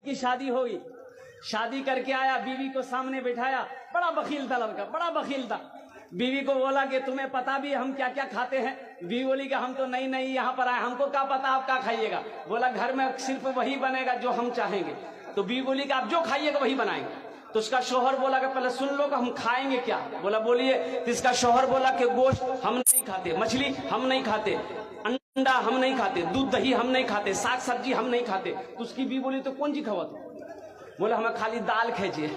की शादी होगी, शादी करके आया, बीवी को सामने बिठाया, बड़ा बखील था लड़का, बड़ा बखील था। बीवी को बोला कि तुम्हें पता भी हम क्या क्या खाते हैं? बीवी बोली कि हम तो नहीं नहीं यहाँ पर आए, हमको क्या पता आप क्या खाइएगा? बोला घर में सिर्फ वही बनेगा जो हम चाहेंगे। तो बीवी बोली कि आप जो खाइएगा वही बनाएंगे। तो उसका शौहर बोला कि पहले सुन लो कि हम खाएंगे क्या? बोला बोलिए। तो इसका शौहर बोला कि गोश्त हम नहीं खाते, मछली हम नहीं खाते, अंडा हम नहीं खाते, दूध दही हम नहीं खाते, साग सब्जी हम नहीं खाते। तो उसकी बीवी बोली तो कौन सी खावा? बोला हमें खाली दाल खींचिए।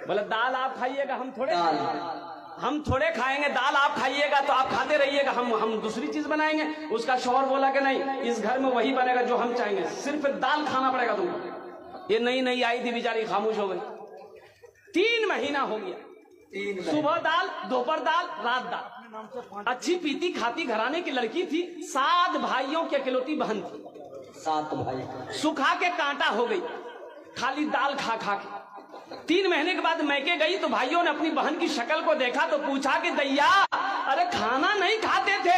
बोला दाल आप खाइएगा, हम थोड़े खाएंगे, दाल आप खाइएगा तो आप खाते रहिएगा, हम दूसरी चीज बनाएंगे। उसका शौहर बोला कि नहीं, इस घर में वही बनेगा जो हम चाहेंगे, सिर्फ दाल खाना पड़ेगा तुमको। ये नहीं आई थी, बेचारी खामोश हो गई। 3 महीना हो गया, सुबह दाल, दोपहर दाल, रात दाल। अच्छी पीती खाती घराने की लड़की थी, 7 भाइयों की अकेलौती बहन थी। 7 भाई सुखा के कांटा हो गई, खाली दाल खा खा के। 3 महीने के बाद मैके गई तो भाइयों ने अपनी बहन की शक्ल को देखा तो पूछा कि दैया, अरे खाना नहीं खाते थे,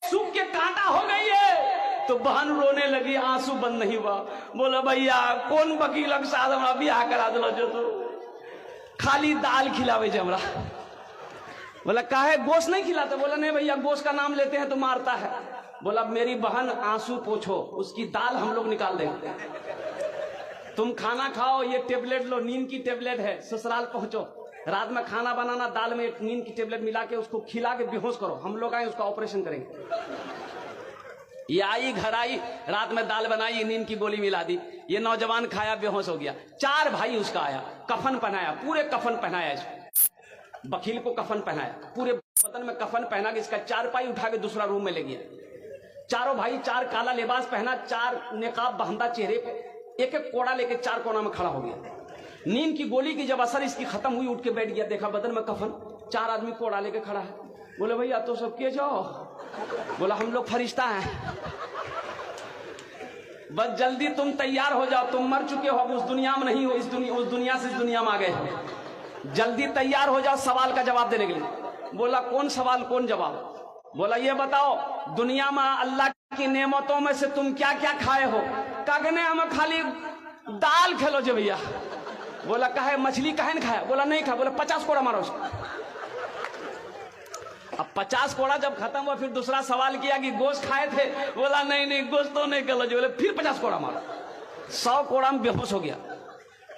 सूख के कांटा हो गई है। तो बहन रोने लगी, आंसू बंद नहीं हुआ। बोला भैया कौन वकील के साथ हमरा ब्याह करा दिलो जो तो खाली दाल खिलावे जे हमरा। बोला काहे गोश्त नहीं खिलाते? बोला नहीं भैया, गोश्त का नाम लेते हैं तो मारता है। बोला मेरी बहन आंसू पोछो, उसकी दाल हम लोग निकाल देंगे, तुम खाना खाओ, ये टेबलेट लो, नींद की टेबलेट है, ससुराल पहुंचो, रात में खाना बनाना, दाल में नींद की टेबलेट मिला के उसको खिला के बेहोश करो, हम लोग आए उसका ऑपरेशन करेंगे। ये आई, घर आई, रात में दाल बनाई, नींद की गोली मिला दी, ये नौजवान खाया, बेहोश हो गया। 4 भाई उसका आया, कफन पहनाया, पूरे कफन पहनाया इसको, वकील को कफन पहनाया, पूरे बदन में कफन पहना के इसका 4 पाई उठा के दूसरा रूम में ले गया। चारों भाई 4 काला लिबास पहना, 4 निकाब बांधा चेहरे पे, एक एक कोड़ा लेके 4 कोना में खड़ा हो गया। नींद की गोली की जब असर इसकी खत्म हुई, उठ के बैठ गया, देखा बदन में कफन, 4 आदमी कोड़ा लेके खड़ा है। बोले भैया तो सब के जाओ? बोला हम लोग फरिश्ता हैं, बस जल्दी तुम तैयार हो जाओ, तुम मर चुके हो, अब उस दुनिया में नहीं हो, उस दुनिया से इस दुनिया में आ गए, जल्दी तैयार हो जाओ सवाल का जवाब देने के लिए। बोला कौन सवाल कौन जवाब? बोला ये बताओ दुनिया में अल्लाह की नेमतों में से तुम क्या क्या खाए हो? कहने हमें खाली दाल खेलो जे भैया। बोला कहे मछली कहे न खाया? बोला नहीं खाया। बोला 50 कोड़ा मारो उसको। अब 50 कोड़ा जब खत्म हुआ, फिर दूसरा सवाल किया कि गोश्त खाए थे? बोला नहीं गोश्त तो नहीं खेलो। बोले फिर 50 कोड़ा मारो। 100 कोड़ा में बेहोश हो गया।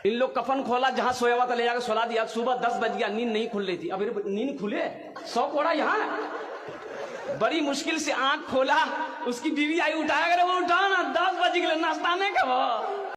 इन लोग कफन खोला, जहां सोया हुआ था ले जाकर सुला दिया। सुबह 10 बज गया, नींद नहीं खुल रही थी। अभी नींद खुले, 100 कोड़ा यहाँ। बड़ी मुश्किल से आंख खोला, उसकी बीवी आई, उठाया, वो उठा ना, 10 बज गए, नाश्ता नहीं खाओ।